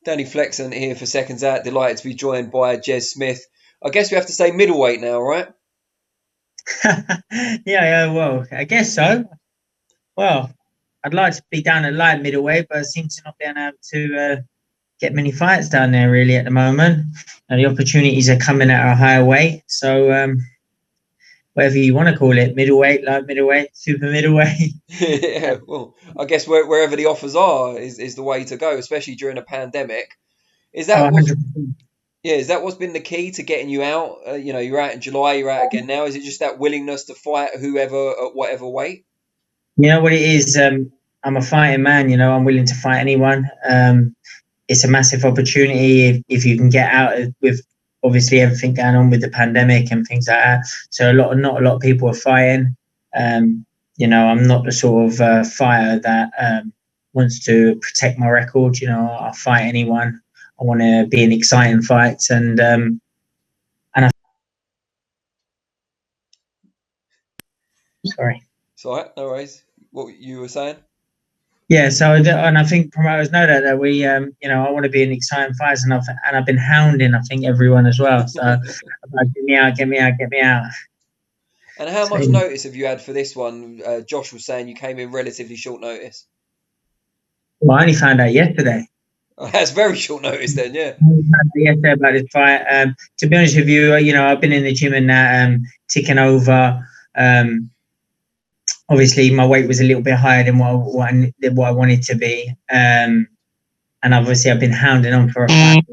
Danny Flexen here for Seconds Out. Delighted to be joined by Jez Smith. I guess we have to say middleweight now, right? Yeah, well, I guess so. Well, I'd like to be down at light middleweight, but I seem to not be able to get many fights down there really at the moment. And the opportunities are coming at a higher weight. So, whatever you want to call it, middleweight, light middleweight, super middleweight. Yeah, well, I guess wherever the offers are is the way to go, especially during a pandemic. Is Oh, that what's 100%. yeah? Is that what's been the key to getting you out? You're out in July, you're out again now. Is it just that willingness to fight whoever at whatever weight? You know what it is? I'm a fighting man, I'm willing to fight anyone. It's a massive opportunity if you can get out with obviously everything going on with the pandemic and things like that. So not a lot of people are fighting. I'm not the sort of fighter that wants to protect my record. I'll fight anyone. I want to be in exciting fights, and sorry. Sorry, no worries. What you were saying? Yeah, and I think promoters know that we, I want to be in exciting fights, and I've been hounding, I think, everyone as well. So, like, get me out, get me out, get me out. And how So, much notice have you had for this one? Josh was saying you came in relatively short notice. well, I only found out yesterday. That's very short notice then, yeah. I only found out yesterday about this fight. To be honest with you, I've been in the gym and that, ticking over. Um, Obviously, my weight was a little bit higher than what I wanted to be, and obviously, I've been hounding on for a fight.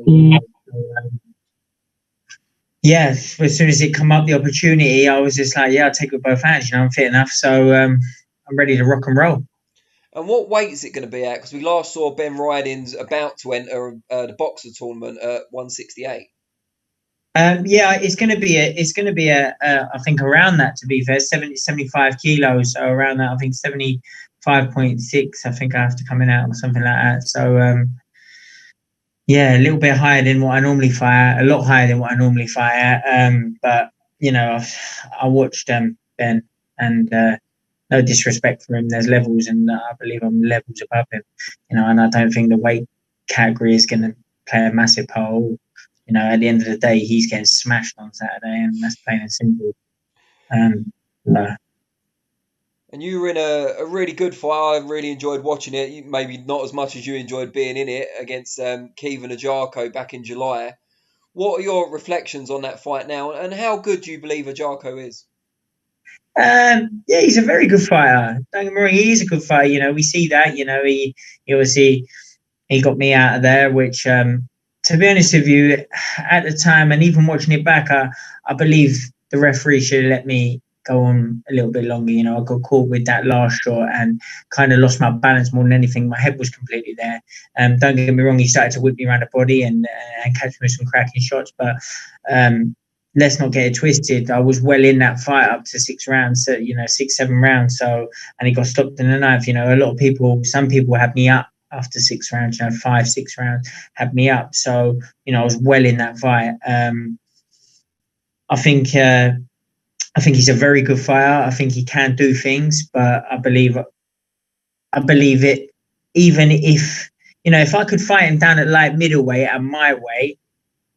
Yeah, as soon as it come up, the opportunity, I was just like, yeah, I'll take it with both hands. I'm fit enough, so I'm ready to rock and roll. And what weight is it going to be at? Because we last saw Ben Ryding's about to enter the boxer tournament at 168. Yeah, it's going to be I think around that, to be fair, 75 kilos. So around that, I think 75.6, I think I have to come in out or something like that. So, yeah, a little bit higher than what I normally fight at, a lot higher than what I normally fight at. But, I watched Ben, and no disrespect for him. There's levels, and I believe I'm levels above him. And I don't think the weight category is going to play a massive part. At the end of the day, he's getting smashed on Saturday, and that's plain and simple. Um, uh, And you were in a really good fight. I really enjoyed watching it. Maybe not as much as you enjoyed being in it against Kevin Ajarko back in July. What are your reflections on that fight now? And how good do you believe Ajarko is? yeah, he's a very good fighter. Don't get me wrong, he is a good fighter. We see that. He obviously he got me out of there, which, to be honest with you, at the time and even watching it back, I believe the referee should have let me go on a little bit longer. I got caught with that last shot and kind of lost my balance more than anything. My head was completely there. Don't get me wrong, he started to whip me around the body and catch me with some cracking shots, but let's not get it twisted. I was well in that fight up to 6 rounds, so, 6, 7 rounds. So, and he got stopped in the ninth. A lot of people, some people had me up after 6 rounds, 5, 6 rounds had me up. So, I was well in that fight. I think he's a very good fighter. I think he can do things, but I believe it. Even if I could fight him down at light middleweight at my weight,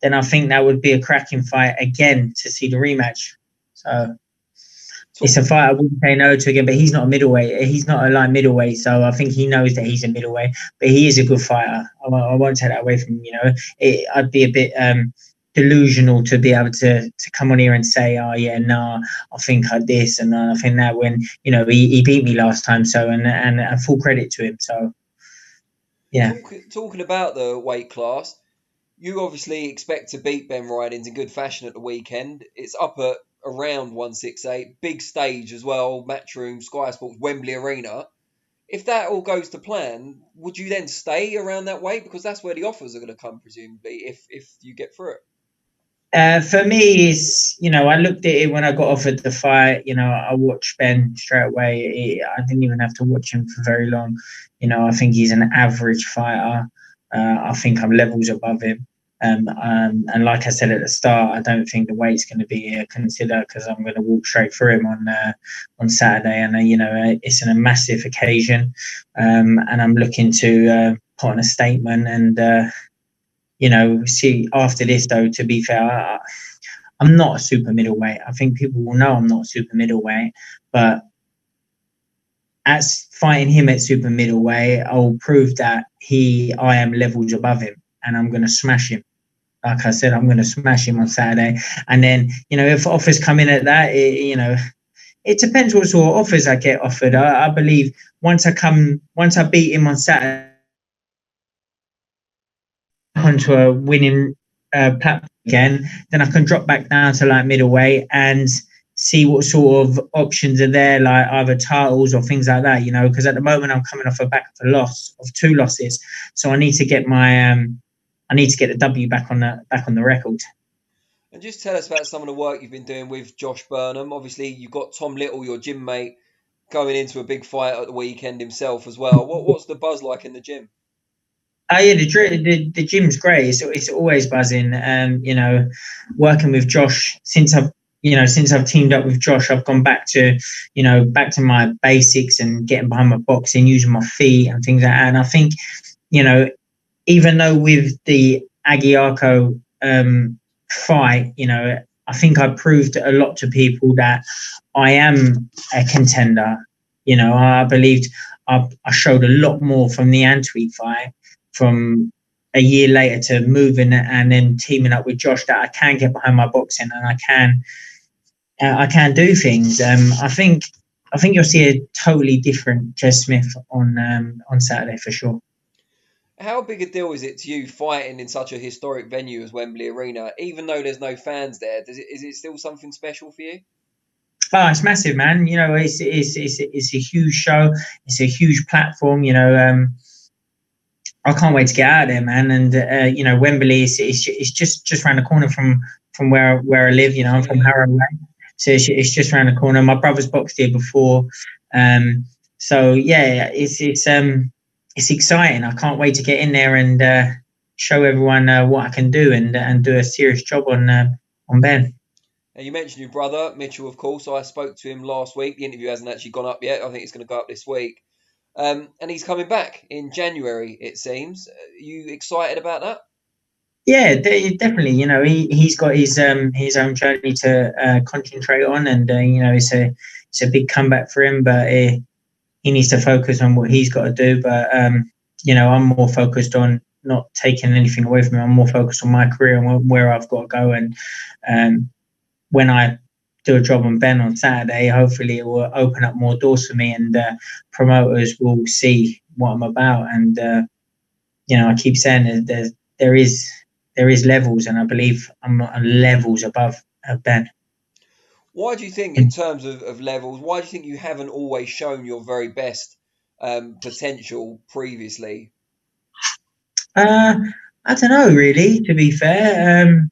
then I think that would be a cracking fight again to see the rematch. So it's a fight I wouldn't say no to again, but he's not a middleweight. He's not a light middleweight, so I think he knows that he's a middleweight. But he is a good fighter. I won't take that away from him. I'd be a bit delusional to be able to come on here and say, oh yeah, nah, I think I this and I think that, when he beat me last time. So and full credit to him. So yeah. Talking about the weight class, you obviously expect to beat Ben Rydings in good fashion at the weekend. It's up at around 168, big stage as well, Matchroom, Sky Sports, Wembley Arena. If that all goes to plan, would you then stay around that weight? Because that's where the offers are going to come, presumably, if you get through it. For me, I looked at it when I got offered the fight. I watched Ben straight away. I didn't even have to watch him for very long. I think he's an average fighter. I think I'm levels above him. And like I said at the start, I don't think the weight's going to be a consider, because I'm going to walk straight through him on Saturday, and it's a massive occasion, and I'm looking to put on a statement, and see after this though. To be fair, I'm not a super middleweight. I think people will know I'm not a super middleweight, but as fighting him at super middleweight, I'll prove that I am levels above him, and I'm going to smash him. Like I said, I'm going to smash him on Saturday. And then, if offers come in at that, it depends what sort of offers I get offered. I believe once I beat him on Saturday onto a winning platform again, then I can drop back down to like middleweight and see what sort of options are there, like either titles or things like that. Because at the moment I'm coming off a back of a loss of 2 losses, so I need to get the W back on the record. And just tell us about some of the work you've been doing with Josh Burnham. Obviously, you've got Tom Little, your gym mate, going into a big fight at the weekend himself as well. What's the buzz like in the gym? Oh yeah, the gym's great. It's always buzzing. Working with Josh since I've teamed up with Josh, I've gone back to my basics and getting behind my boxing, using my feet and things like that. And I think, even though with the Aguiarco fight, I think I proved a lot to people that I am a contender. I believed I showed a lot more from the Antwi fight, from a year later to moving and then teaming up with Josh, that I can get behind my boxing and I can do things. I think you'll see a totally different Jez Smith on Saturday for sure. How big a deal is it to you fighting in such a historic venue as Wembley Arena, even though there's no fans there? Is it still something special for you? Oh, it's massive, man. It's a huge show. It's a huge platform. I can't wait to get out there, man. And Wembley is just around the corner from where I live. I'm from Harrow Way, so it's just around the corner. My brother's boxed here before, so yeah, it's exciting. I can't wait to get in there and show everyone what I can do and do a serious job on Ben. And you mentioned your brother Mitchell, of course. I spoke to him last week. The interview hasn't actually gone up yet. I think it's going to go up this week. And he's coming back in January, it seems. Are you excited about that? Yeah, definitely. He's got his own journey to concentrate on, and it's a big comeback for him. But he needs to focus on what he's got to do. But I'm more focused on not taking anything away from him. I'm more focused on my career and where I've got to go. And when I do a job on Ben on Saturday, hopefully it will open up more doors for me, and promoters will see what I'm about. And I keep saying there is levels, and I believe I'm levels above Ben. Why do you think, in terms of levels, why do you think you haven't always shown your very best potential previously? I don't know, really. To be fair,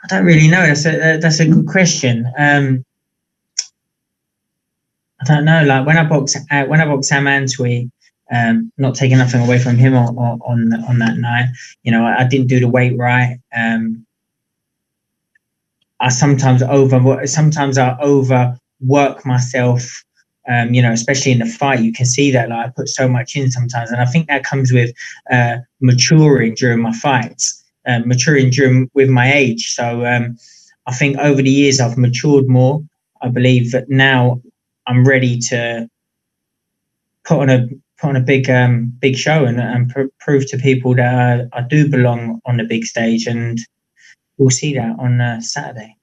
I don't really know. That's a good question. I don't know. Like when I box Sam Antwi, not taking nothing away from him on that night. I didn't do the weight right. I sometimes overwork myself. Especially in the fight, you can see that like I put so much in sometimes, and I think that comes with maturing during my fights, with my age. So I think over the years I've matured more. I believe that now I'm ready to put on a big show and prove to people that I do belong on the big stage, and we'll see that on Saturday.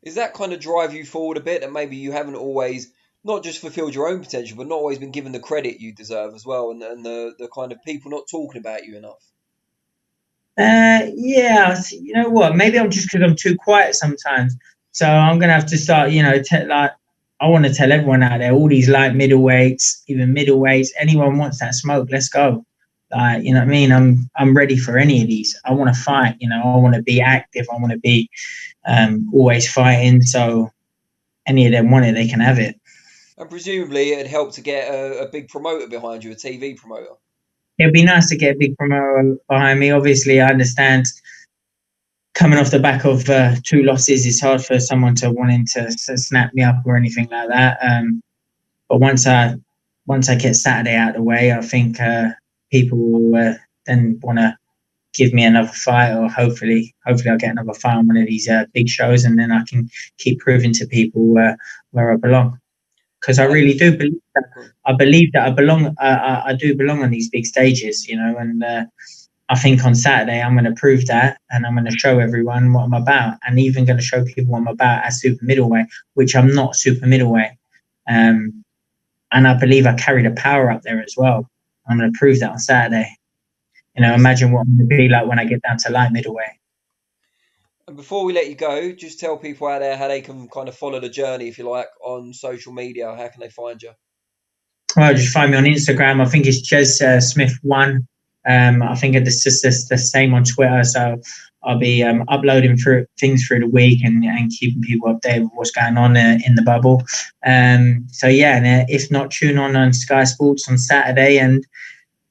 Is that kind of drive you forward a bit, that maybe you haven't always not just fulfilled your own potential, but not always been given the credit you deserve as well, and the kind of people not talking about you enough? Yeah, you know what? Maybe I'm just because I'm too quiet sometimes. So I'm gonna have to start. I want to tell everyone out there, all these light middleweights, even middleweights, anyone wants that smoke, let's go. You know what I mean? I'm ready for any of these. I want to fight. I want to be active. I want to be always fighting. So any of them want it, they can have it. And presumably it'd help to get a big promoter behind you, a TV promoter. It'd be nice to get a big promoter behind me. Obviously, I understand coming off the back of 2 losses, it's hard for someone to wanting to snap me up or anything like that. But once I get Saturday out of the way, I think people will then want to give me another fight, or hopefully I'll get another fight on one of these big shows, and then I can keep proving to people where I belong. Because I really do believe that. I believe that I belong. I do belong on these big stages, and I think on Saturday I'm going to prove that, and I'm going to show everyone what I'm about, and even going to show people what I'm about at super middleweight, which I'm not super middleweight. And I believe I carry the power up there as well. I'm going to prove that on Saturday. Imagine what I'm going to be like when I get down to light middleweight. And before we let you go, just tell people out there how they can kind of follow the journey, if you like, on social media. How can they find you? Well, just find me on Instagram. I think it's Jez Smith 1. I think it's just the same on Twitter. So I'll be uploading things through the week and keeping people updated with what's going on in the bubble. So yeah, and if not, tune on Sky Sports on Saturday, and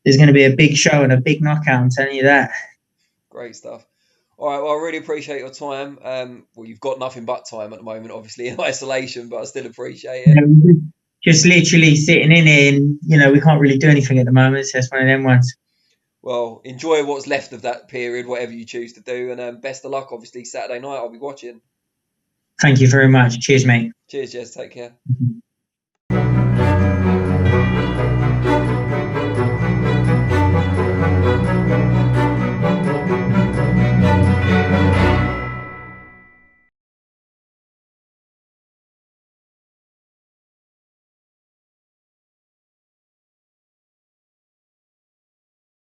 there's going to be a big show and a big knockout. I'm telling you that. Great stuff. All right, well, I really appreciate your time. Well, you've got nothing but time at the moment, obviously, in isolation, but I still appreciate it. Just literally sitting in here, and we can't really do anything at the moment. So it's one of them ones. Well, enjoy what's left of that period, whatever you choose to do, and best of luck. Obviously, Saturday night I'll be watching. Thank you very much. Cheers, mate. Cheers, Jez. Take care. Mm-hmm.